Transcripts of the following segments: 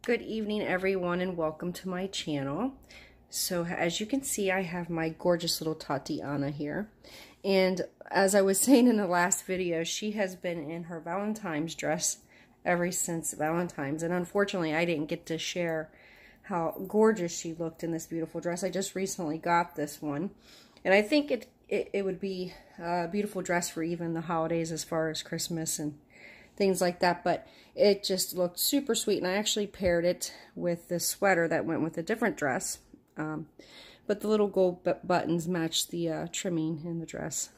Good evening, everyone, and welcome to my channel. So as you can see, I have my gorgeous little Tatiana here. And as I was saying in the last video, she has been in her Valentine's dress ever since Valentine's. And unfortunately, I didn't get to share how gorgeous she looked in this beautiful dress. I just recently got this one. And I think it would be a beautiful dress for even the holidays as far as Christmas and things like that, but it just looked super sweet, and I actually paired it with this sweater that went with a different dress, but the little gold buttons matched the trimming in the dress.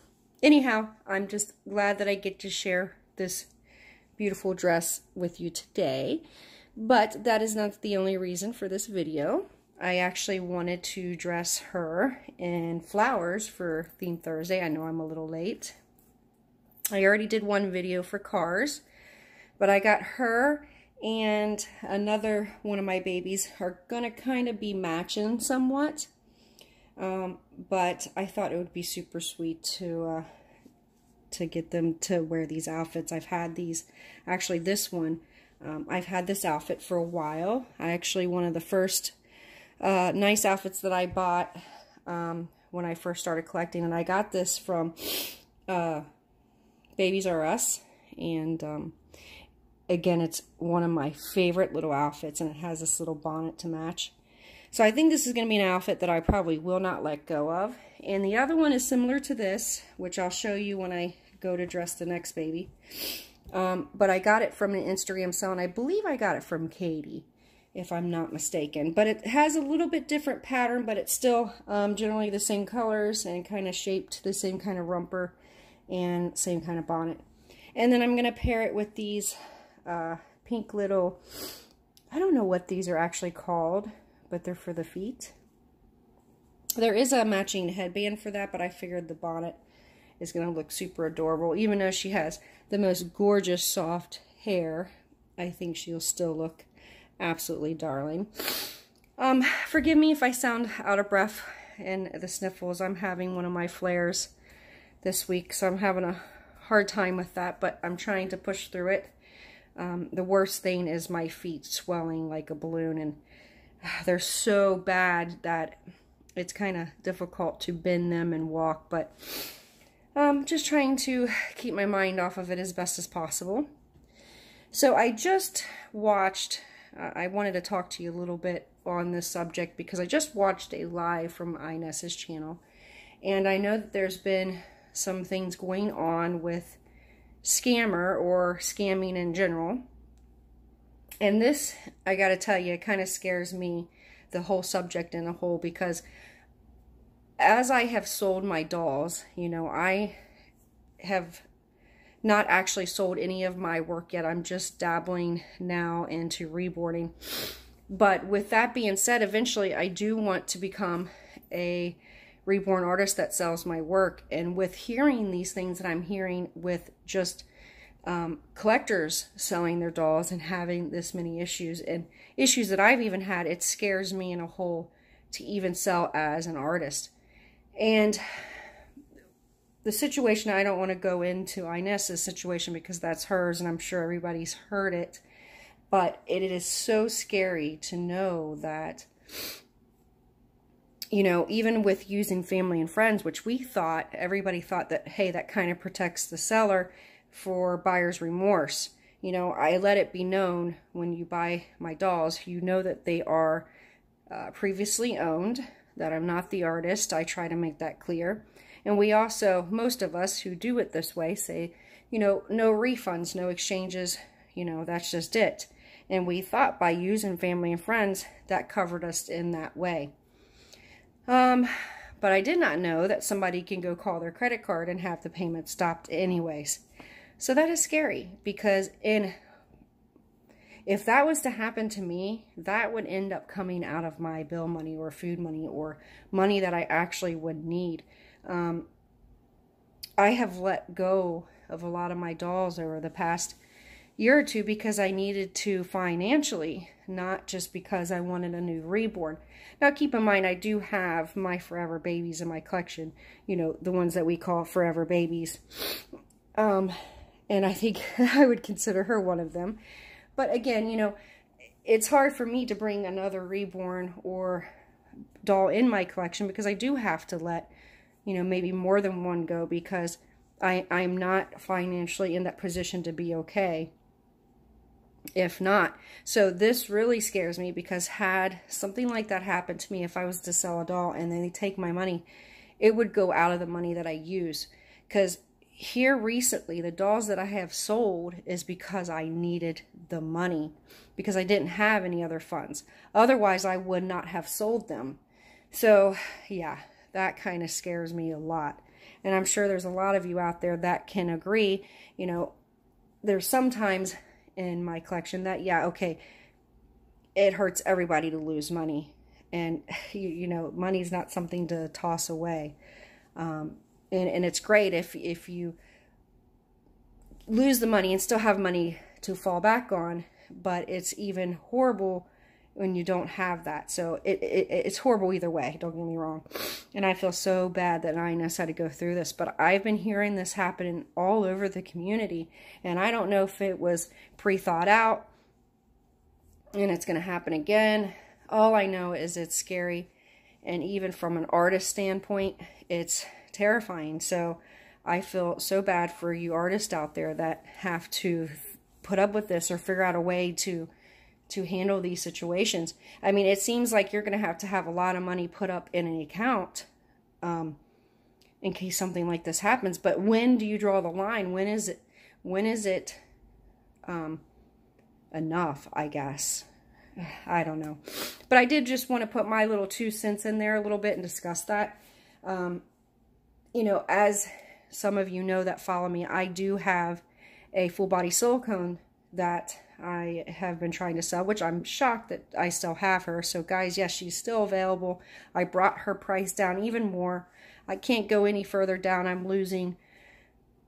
Anyhow, I'm just glad that I get to share this beautiful dress with you today, but that is not the only reason for this video. I actually wanted to dress her in flowers for Theme Thursday. I know I'm a little late. I already did one video for cars, but I got her and another one of my babies are going to kind of be matching somewhat. But I thought it would be super sweet to get them to wear these outfits. I've had these, actually this one, I've had this outfit for a while. One of the first nice outfits that I bought when I first started collecting, and I got this from Babies R Us, and again, it's one of my favorite little outfits, and it has this little bonnet to match. So I think this is going to be an outfit that I probably will not let go of. And the other one is similar to this, which I'll show you when I go to dress the next baby. But I got it from an Instagram sale, and I believe I got it from Katie, if I'm not mistaken. But it has a little bit different pattern, but it's still generally the same colors and kind of shaped the same kind of romper and same kind of bonnet. And then I'm going to pair it with these pink little, I don't know what these are actually called, but they're for the feet. There is a matching headband for that, but I figured the bonnet is going to look super adorable. Even though she has the most gorgeous soft hair, I think she'll still look absolutely darling. Forgive me if I sound out of breath and the sniffles. I'm having one of my flares this week, so I'm having a hard time with that, but I'm trying to push through it. The worst thing is my feet swelling like a balloon, and they're so bad that it's kind of difficult to bend them and walk, but I'm just trying to keep my mind off of it as best as possible. So I just watched, I wanted to talk to you a little bit on this subject because I just watched a live from Inez's channel, and I know that there's been some things going on with scammer or scamming in general. And this, I gotta tell you, it kind of scares me, the whole subject in a whole, because as I have sold my dolls, you know, I have not actually sold any of my work yet. I'm just dabbling now into reboarding. But with that being said, eventually I do want to become a reborn artist that sells my work. And with hearing these things that I'm hearing with just collectors selling their dolls and having this many issues, and issues that I've even had, it scares me in a whole to even sell as an artist. And the situation, I don't want to go into Inez's situation because that's hers, and I'm sure everybody's heard it, but it is so scary to know that, you know, even with using family and friends, which we thought, everybody thought that, hey, that kind of protects the seller for buyer's remorse. You know, I let it be known when you buy my dolls, you know that they are previously owned, that I'm not the artist. I try to make that clear. And we also, most of us who do it this way, say, you know, no refunds, no exchanges, you know, that's just it. And we thought by using family and friends, that covered us in that way. But I did not know that somebody can go call their credit card and have the payment stopped anyways. So that is scary, because if that was to happen to me, that would end up coming out of my bill money or food money or money that I actually would need. I have let go of a lot of my dolls over the past year or two because I needed to financially, not just because I wanted a new reborn. Now keep in mind, I do have my forever babies in my collection, you know, the ones that we call forever babies. And I think I would consider her one of them. But again, you know, it's hard for me to bring another Reborn or doll in my collection because I do have to let, you know, maybe more than one go because I'm not financially in that position to be okay if not. So this really scares me because had something like that happen to me, if I was to sell a doll and then they take my money, it would go out of the money that I use. Because here recently, the dolls that I have sold is because I needed the money because I didn't have any other funds. Otherwise, I would not have sold them. So yeah, that kind of scares me a lot. And I'm sure there's a lot of you out there that can agree. You know, there's sometimes in my collection that, yeah, okay, it hurts everybody to lose money. And, you know, money's not something to toss away. And it's great if you lose the money and still have money to fall back on, but it's even horrible when you don't have that. So it's horrible either way, don't get me wrong. And I feel so bad that Ines had to go through this, but I've been hearing this happen all over the community, and I don't know if it was pre-thought out and it's going to happen again. All I know is it's scary, and even from an artist standpoint, it's terrifying. So I feel so bad for you artists out there that have to put up with this or figure out a way to handle these situations. I mean, it seems like you're going to have a lot of money put up in an account in case something like this happens. But when do you draw the line? When is it enough, I guess? I don't know. But I did just want to put my little 2 cents in there a little bit and discuss that. You know, as some of you know that follow me, I do have a full body silicone that I have been trying to sell, which I'm shocked that I still have her. So guys, yes, she's still available. I brought her price down even more. I can't go any further down. I'm losing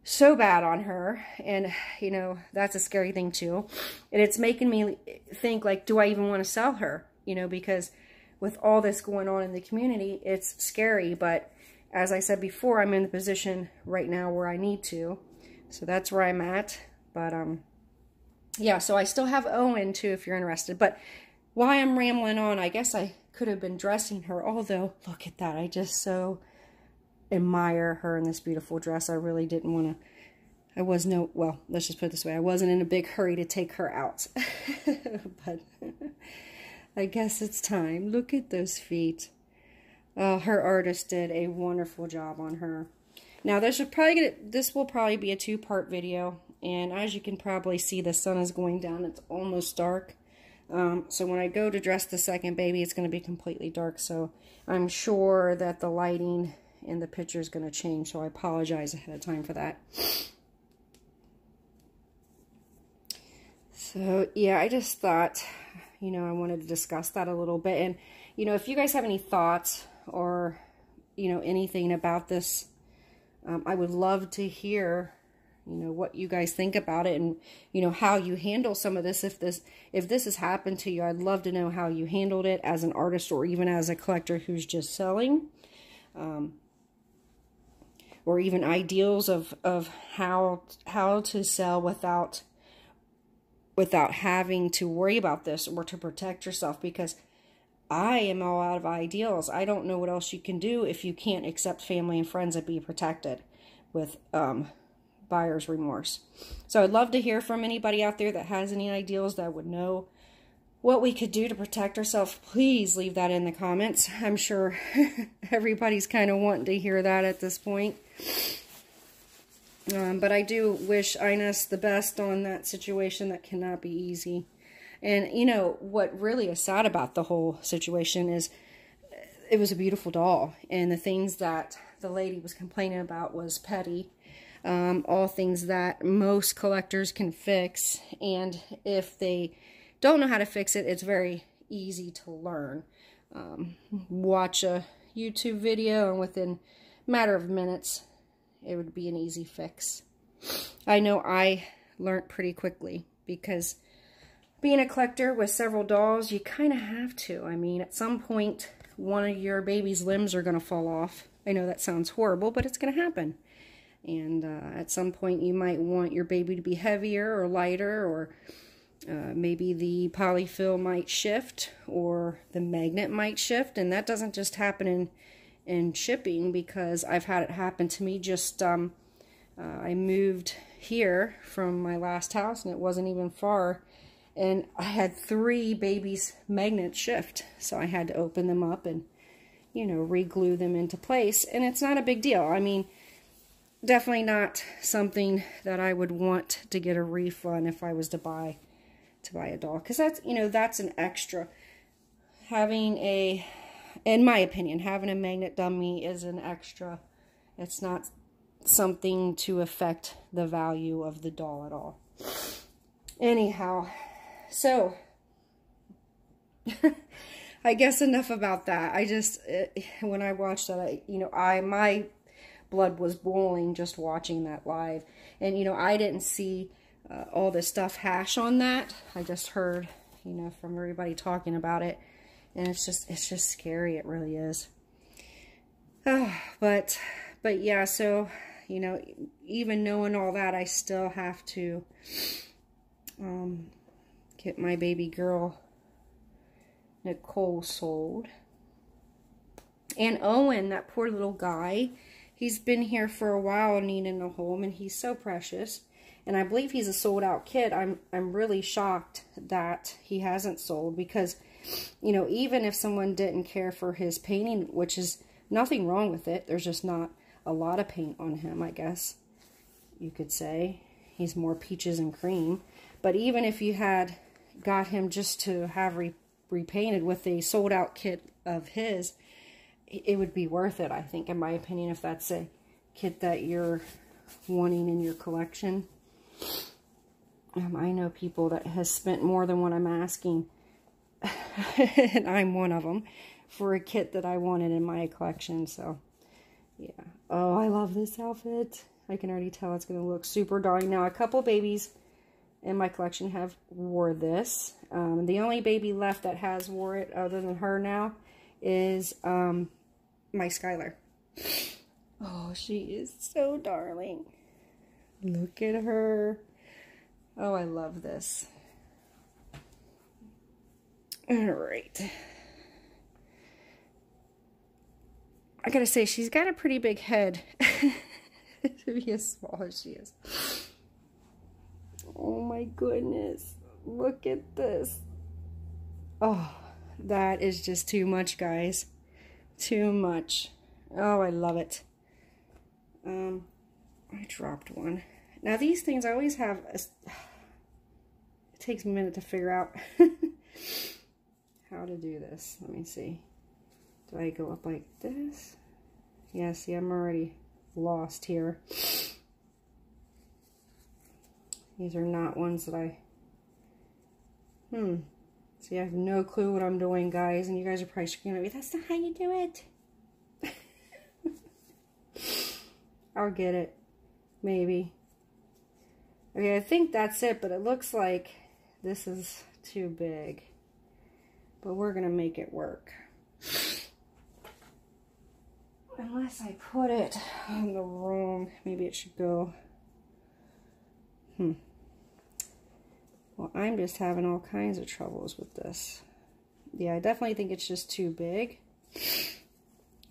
so bad on her. And, you know, that's a scary thing too. And it's making me think, like, do I even want to sell her? You know, because with all this going on in the community, it's scary. But as I said before, I'm in the position right now where I need to. So that's where I'm at. But, yeah, so I still have Owen, too, if you're interested. But while I'm rambling on, I guess I could have been dressing her. Although, look at that. I just so admire her in this beautiful dress. I really didn't want to... well, let's just put it this way. I wasn't in a big hurry to take her out. But I guess it's time. Look at those feet. Her artist did a wonderful job on her. Now, this will probably be a 2-part video. And as you can probably see, the sun is going down. It's almost dark. So when I go to dress the second baby, it's going to be completely dark. So I'm sure that the lighting in the picture is going to change. So I apologize ahead of time for that. So yeah, I just thought, you know, I wanted to discuss that a little bit. And, you know, if you guys have any thoughts or, you know, anything about this, I would love to hear, you know, what you guys think about it, and, you know, how you handle some of this. If this has happened to you, I'd love to know how you handled it as an artist or even as a collector who's just selling, or even ideals of how to sell without having to worry about this or to protect yourself, because I am all out of ideals. I don't know what else you can do if you can't accept family and friends and be protected with buyer's remorse. So I'd love to hear from anybody out there that has any ideals, that would know what we could do to protect ourselves. Please leave that in the comments. I'm sure everybody's kind of wanting to hear that at this point. But I do wish Ines the best on that situation. That cannot be easy. And, you know, what really is sad about the whole situation is it was a beautiful doll. And the things that the lady was complaining about was petty. All things that most collectors can fix. And if they don't know how to fix it, it's very easy to learn. Watch a YouTube video, and within a matter of minutes, it would be an easy fix. I know I learned pretty quickly, because being a collector with several dolls, you kind of have to. I mean, at some point, one of your baby's limbs are going to fall off. I know that sounds horrible, but it's going to happen. And at some point, you might want your baby to be heavier or lighter, or, Maybe the polyfill might shift or the magnet might shift, and that doesn't just happen in shipping, because I've had it happen to me. Just I moved here from my last house, and it wasn't even far, and I had 3 babies' magnets shift, so I had to open them up and, you know, re-glue them into place. And it's not a big deal. I mean, definitely not something that I would want to get a refund if I was to buy a doll, because that's, you know, that's an extra. Having a, in my opinion, having a magnet dummy is an extra. It's not something to affect the value of the doll at all. Anyhow, so I guess enough about that. I just, when I watched that, my blood was boiling just watching that live. And, you know, I didn't see all the stuff hash on that. I just heard, you know, from everybody talking about it. And it's just scary. It really is. But yeah, so, you know, even knowing all that, I still have to get my baby girl Nicole sold. And Owen, that poor little guy, he's been here for a while needing a home, and he's so precious. And I believe he's a sold out kid. I'm really shocked that he hasn't sold, because, you know, even if someone didn't care for his painting, which is nothing wrong with it, there's just not a lot of paint on him, I guess you could say. He's more peaches and cream. But even if you had got him just to have repainted with a sold out kit of his, it would be worth it, I think, in my opinion, if that's a kit that you're wanting in your collection. I know people that has spent more than what I'm asking, and I'm one of them, for a kit that I wanted in my collection. So, yeah. Oh, I love this outfit. I can already tell it's going to look super darling. Now, a couple babies in my collection have wore this. The only baby left that has wore it other than her now is my Skylar. Oh, she is so darling. Look at her. Oh, I love this. Alright. I gotta say, she's got a pretty big head to be as small as she is. Oh my goodness. Look at this. Oh, that is just too much, guys. Too much. Oh, I love it. I dropped one. Now these things I always have, it takes a minute to figure out how to do this. Let me see. Do I go up like this? Yeah, see, I'm already lost here. These are not ones that I, see, I have no clue what I'm doing, guys, and you guys are probably screaming at me, that's not how you do it. I'll get it. Maybe. Okay, I think that's it, but it looks like this is too big. But we're going to make it work. Unless I put it in the wrong, maybe it should go. Well, I'm just having all kinds of troubles with this. Yeah, I definitely think it's just too big.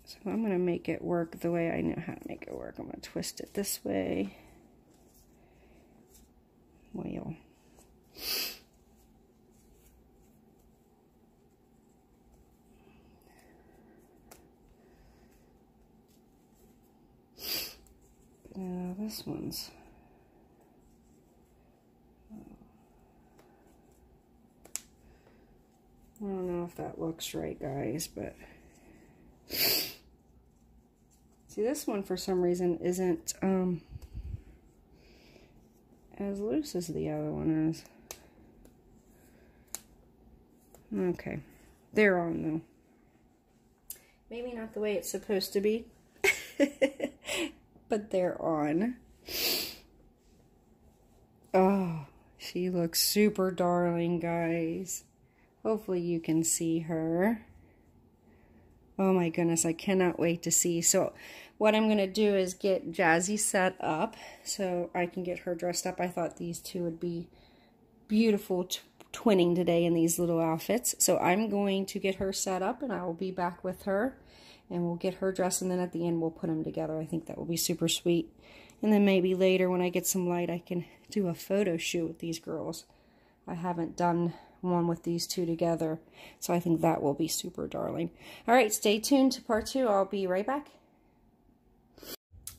So I'm going to make it work the way I know how to make it work. I'm going to twist it this way. Well. Now this one's... I don't know if that looks right, guys, but... See, this one for some reason isn't as loose as the other one is. Okay. They're on, though. Maybe not the way it's supposed to be. But they're on. Oh, she looks super darling, guys. Hopefully you can see her. Oh my goodness, I cannot wait to see. So what I'm going to do is get Jazzy set up so I can get her dressed up. I thought these two would be beautiful twinning today in these little outfits. So I'm going to get her set up and I will be back with her and we'll get her dressed, and then at the end we'll put them together. I think that will be super sweet. And then maybe later when I get some light I can do a photo shoot with these girls. I haven't done one with these two together, so I think that will be super darling. All right, stay tuned to part 2. I'll be right back.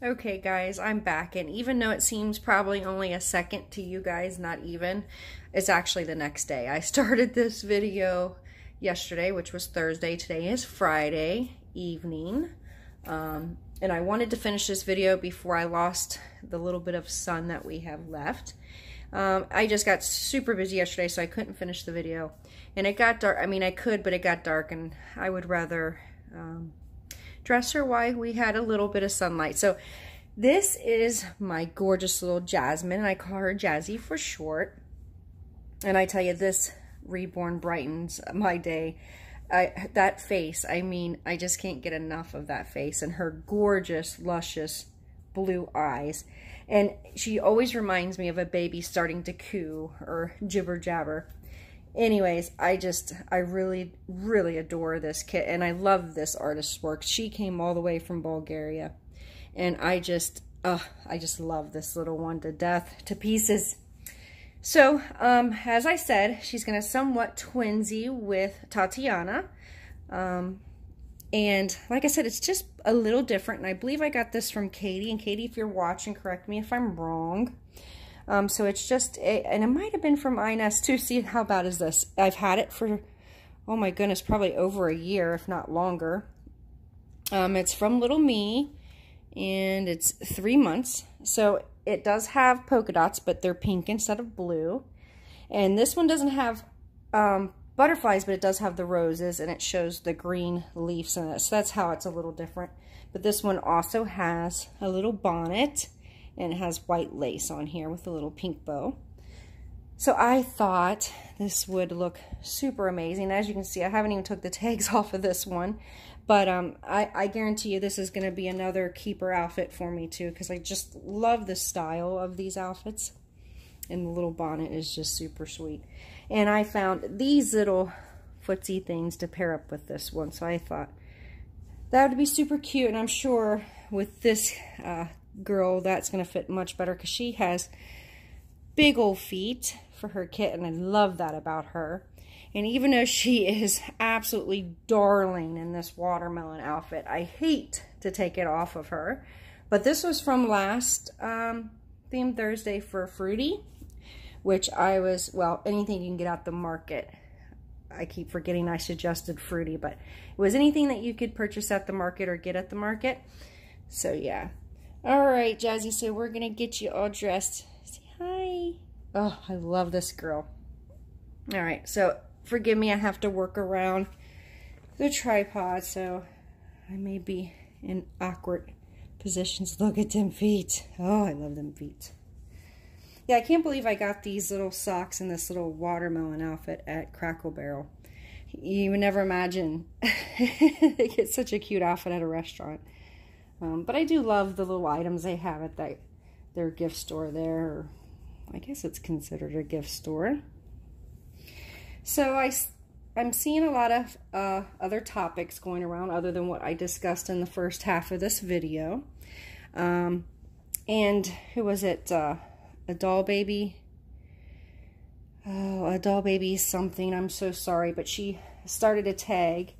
Okay guys, I'm back, and even though it seems probably only a second to you guys, not even, it's actually the next day. I started this video yesterday, which was Thursday. Today is Friday evening, and I wanted to finish this video before I lost the little bit of sun that we have left. I just got super busy yesterday, so I couldn't finish the video, and it got dark. I mean, I could, but it got dark, and I would rather dress her while we had a little bit of sunlight. So this is my gorgeous little Jasmine, and I call her Jazzy for short. And I tell you, this Reborn brightens my day. That face, I mean, I just can't get enough of that face and her gorgeous, luscious blue eyes. And she always reminds me of a baby starting to coo or jibber jabber. Anyways, I really, really adore this kit, and I love this artist's work. She came all the way from Bulgaria, and I just love this little one to death, to pieces. So, as I said, she's going to somewhat twinsy with Tatiana, and like I said, it's just a little different, and I believe I got this from Katie, and Katie, if you're watching, correct me if I'm wrong. So it's just, and it might have been from Ines too. See, how bad is this? I've had it for, oh my goodness, probably over a year, if not longer. It's from Little Me, and it's 3 months. So it does have polka dots, but they're pink instead of blue. And this one doesn't have butterflies, but it does have the roses, and it shows the green leaves in it. So that's how it's a little different. But this one also has a little bonnet, and it has white lace on here with a little pink bow. So I thought this would look super amazing. As you can see, I haven't even took the tags off of this one. But I guarantee you this is going to be another keeper outfit for me too, because I just love the style of these outfits. And the little bonnet is just super sweet. And I found these little footsie things to pair up with this one. So I thought that would be super cute. And I'm sure with this girl, that's going to fit much better because she has big old feet for her kit, and I love that about her. And even though she is absolutely darling in this watermelon outfit, I hate to take it off of her. But this was from last Theme Thursday for Fruity, which I was, well, anything you can get out the market. I keep forgetting I suggested Fruity, but it was anything that you could purchase at the market or get at the market. So yeah. All right, Jazzy, so we're going to get you all dressed. Say hi. Oh, I love this girl. All right, so forgive me, I have to work around the tripod, so I may be in awkward positions. Look at them feet. Oh, I love them feet. Yeah, I can't believe I got these little socks and this little watermelon outfit at Crackle Barrel. You would never imagine they get such a cute outfit at a restaurant. But I do love the little items they have at their gift store there. Or I guess it's considered a gift store. So I'm seeing a lot of other topics going around other than what I discussed in the first half of this video. And who was it? A doll baby? Oh, a doll baby something. I'm so sorry. But she started a tag.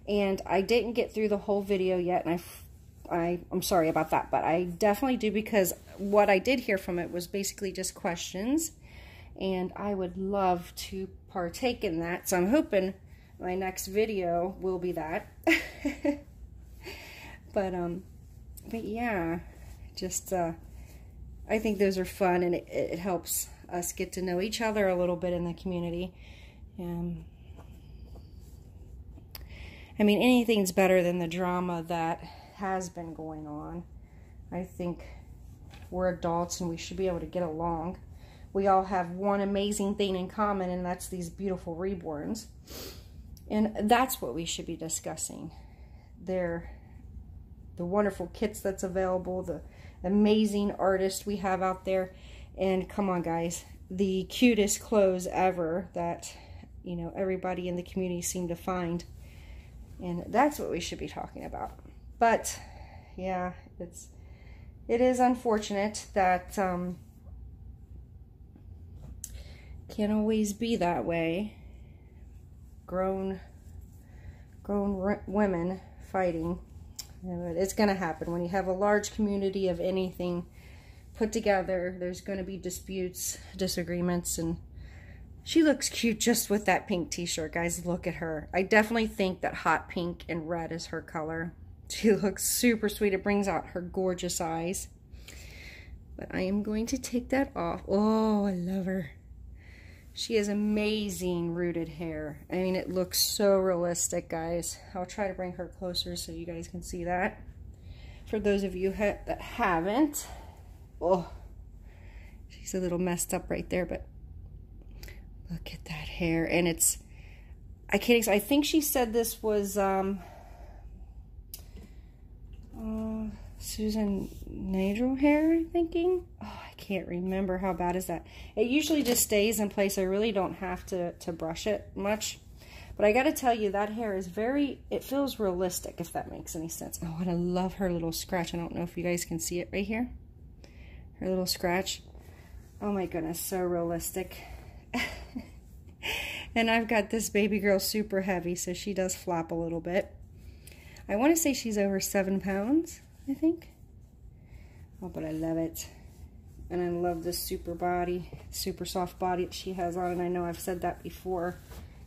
And I didn't get through the whole video yet. And I'm sorry about that, but I definitely do, because what I did hear from it was basically just questions, and I would love to partake in that. So I'm hoping my next video will be that. but yeah, just I think those are fun, and it helps us get to know each other a little bit in the community. I mean, anything's better than the drama that has been going on. I think we're adults and we should be able to get along. We all have one amazing thing in common, and that's these beautiful reborns. And that's what we should be discussing. The wonderful kits that's available, the amazing artists we have out there. And come on, guys, the cutest clothes ever that, you know, everybody in the community seemed to find. And that's what we should be talking about. But yeah, it is unfortunate that can't always be that way. Grown women fighting. But it's going to happen. When you have a large community of anything put together, there's going to be disputes, disagreements, and she looks cute just with that pink t-shirt, guys. Look at her. I definitely think that hot pink and red is her color. She looks super sweet. It brings out her gorgeous eyes. But I am going to take that off. Oh, I love her. She has amazing rooted hair. I mean, it looks so realistic, guys. I'll try to bring her closer so you guys can see that. For those of you that haven't. Oh, she's a little messed up right there, but look at that hair. And it's, I think she said this was Susan Nadrol hair, I'm thinking. Oh, I can't remember. How bad is that? It usually just stays in place. I really don't have to brush it much. But I got to tell you, that hair is it feels realistic, if that makes any sense. Oh, and I love her little scratch. I don't know if you guys can see it right here. Her little scratch. Oh my goodness, so realistic. And I've got this baby girl super heavy, so she does flop a little bit. I want to say she's over 7 pounds, I think. Oh, but I love it. And I love this super soft body that she has on. And I know I've said that before.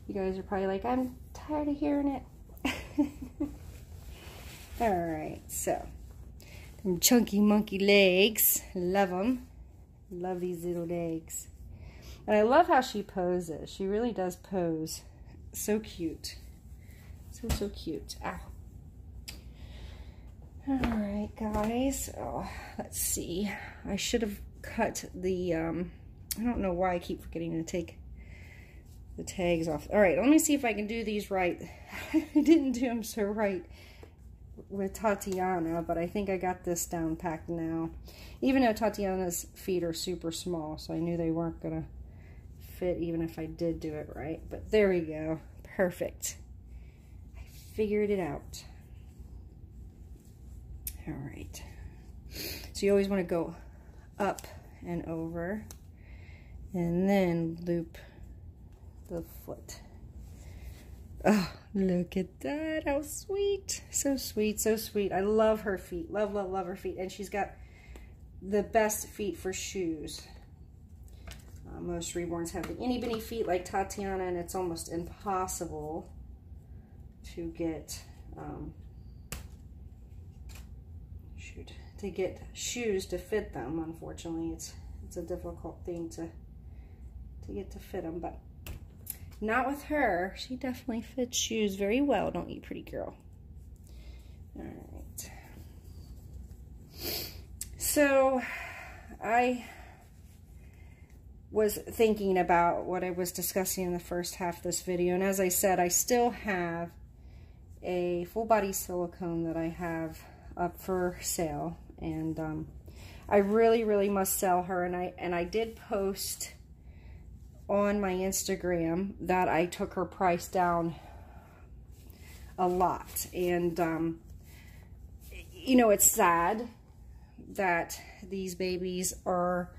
You guys are probably like, I'm tired of hearing it. Alright, so. Them chunky monkey legs. Love them. Love these little legs. And I love how she poses. She really does pose. So cute. So cute. Ow. Alright, guys. Oh, let's see. I should have cut the, I don't know why I keep forgetting to take the tags off. Alright, let me see if I can do these right. I didn't do them so right with Tatiana, but I think I got this down packed now. Even though Tatiana's feet are super small, so I knew they weren't going to fit even if I did do it right. But there we go. Perfect. I figured it out. Alright. So you always want to go up and over and then loop the foot. Oh, look at that. How sweet. So sweet, so sweet. I love her feet. Love, love, love her feet. And she's got the best feet for shoes. Most reborns have the itty-bitty feet like Tatiana, and it's almost impossible to get shoes to fit them. Unfortunately, it's a difficult thing to get to fit them, but not with her. She definitely fits shoes very well, don't you, pretty girl? All right. So I was thinking about what I was discussing in the first half of this video, and as I said, I still have a full body silicone that I have up for sale, and I really must sell her. And I did post on my Instagram that I took her price down a lot, and you know, it's sad that these babies are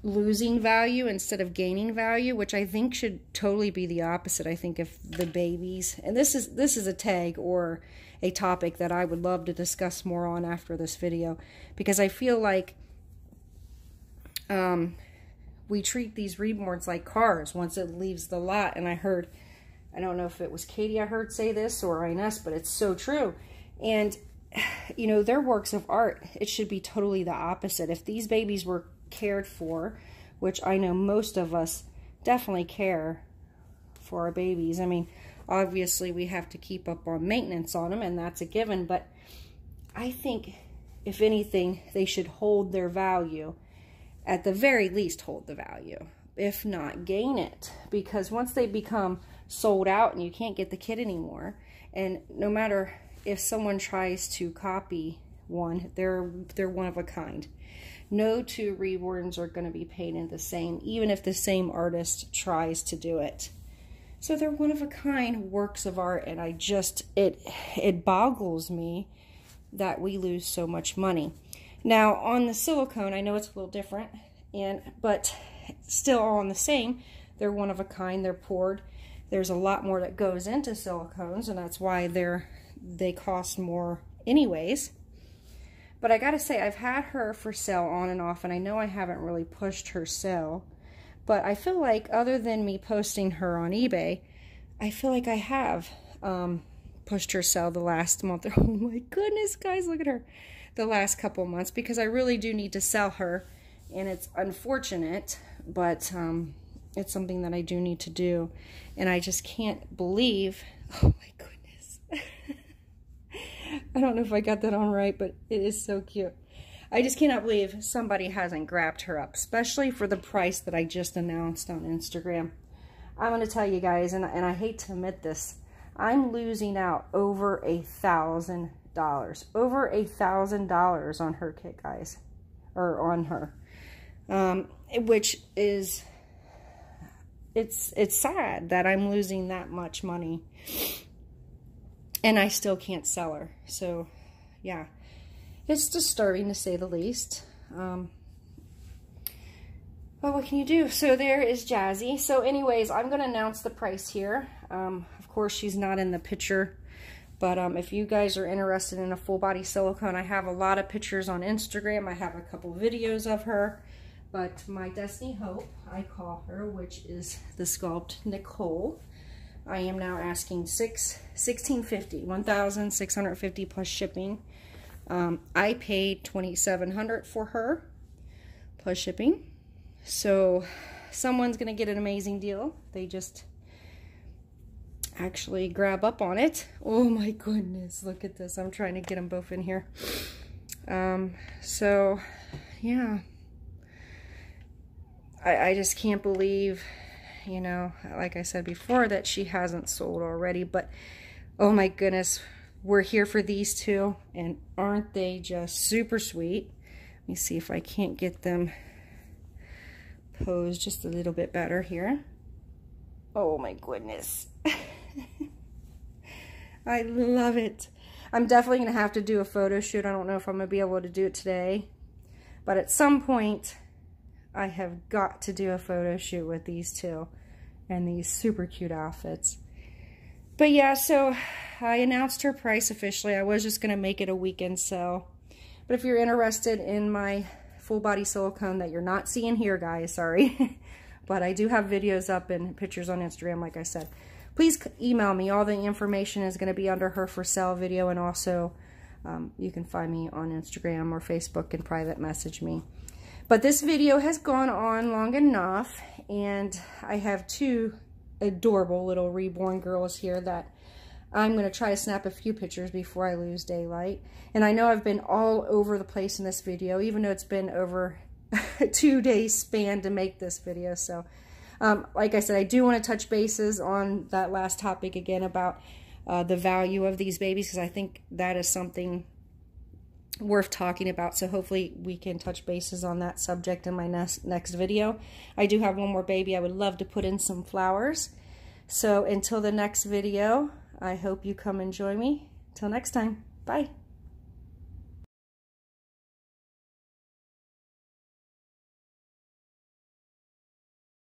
losing value instead of gaining value, which I think should totally be the opposite. I think if the babies, and this is a tag or a topic that I would love to discuss more on after this video, because I feel like we treat these reborns like cars once it leaves the lot. And I don't know if it was Katie I heard say this or Ines, but it's so true. And you know, they're works of art. It should be totally the opposite. If these babies were cared for, which I know most of us definitely care for our babies. I mean, obviously we have to keep up on maintenance on them, and that's a given, but I think if anything, they should hold their value. At the very least, hold the value, if not gain it, because once they become sold out and you can't get the kid anymore, and no matter if someone tries to copy one, they're one of a kind. No two reborns are going to be painted the same, even if the same artist tries to do it. So they're one-of-a-kind works of art, and I just, it boggles me that we lose so much money. Now, on the silicone, I know it's a little different, but still all in the same. They're one-of-a-kind, they're poured. There's a lot more that goes into silicones, and that's why they cost more anyways. But I gotta say, I've had her for sale on and off, and I know I haven't really pushed her sale. But I feel like, other than me posting her on eBay, I feel like I have pushed her sale the last month. Oh my goodness, guys, look at her. The last couple months, because I really do need to sell her. And it's unfortunate, but it's something that I do need to do. And I just can't believe, oh my goodness. I don't know if I got that on right, but it is so cute. I just cannot believe somebody hasn't grabbed her up, especially for the price that I just announced on Instagram. I'm going to tell you guys, and I hate to admit this, I'm losing out over $1,000. Over $1,000 on her kit, guys. Or on her. Which is, it's sad that I'm losing that much money. And I still can't sell her. So, yeah. It's disturbing, to say the least. But what can you do? So there is Jazzy. So anyways, I'm going to announce the price here. Of course, she's not in the picture. But if you guys are interested in a full body silicone, I have a lot of pictures on Instagram. I have a couple videos of her. But my Destiny Hope, I call her, which is the Sculpt Nicole, I am now asking $1,650 plus shipping. I paid $2,700 for her plus shipping. So someone's going to get an amazing deal. They just actually grab up on it. Oh my goodness, look at this. I'm trying to get them both in here. So yeah, I just can't believe, you know, like I said before, that she hasn't sold already. But oh my goodness, we're here for these two, and aren't they just super sweet? Let me see if I can't get them posed just a little bit better here. Oh my goodness. I love it. I'm definitely going to have to do a photo shoot. I don't know if I'm going to be able to do it today, but at some point I have got to do a photo shoot with these two and these super cute outfits. But yeah, so I announced her price officially. I was just going to make it a weekend sale. But if you're interested in my full body silicone that you're not seeing here, guys, sorry. But I do have videos up and pictures on Instagram, like I said. Please email me. All the information is going to be under her for sale video. And also, you can find me on Instagram or Facebook and private message me. But this video has gone on long enough. And I have two adorable little reborn girls here that I'm going to try to snap a few pictures before I lose daylight. And I know I've been all over the place in this video, even though it's been over a 2 day span to make this video. So like I said, I do want to touch bases on that last topic again about the value of these babies, because I think that is something worth talking about. So hopefully we can touch bases on that subject in my next video. I do have one more baby I would love to put in some flowers. So until the next video, I hope you come and join me. Till next time, bye.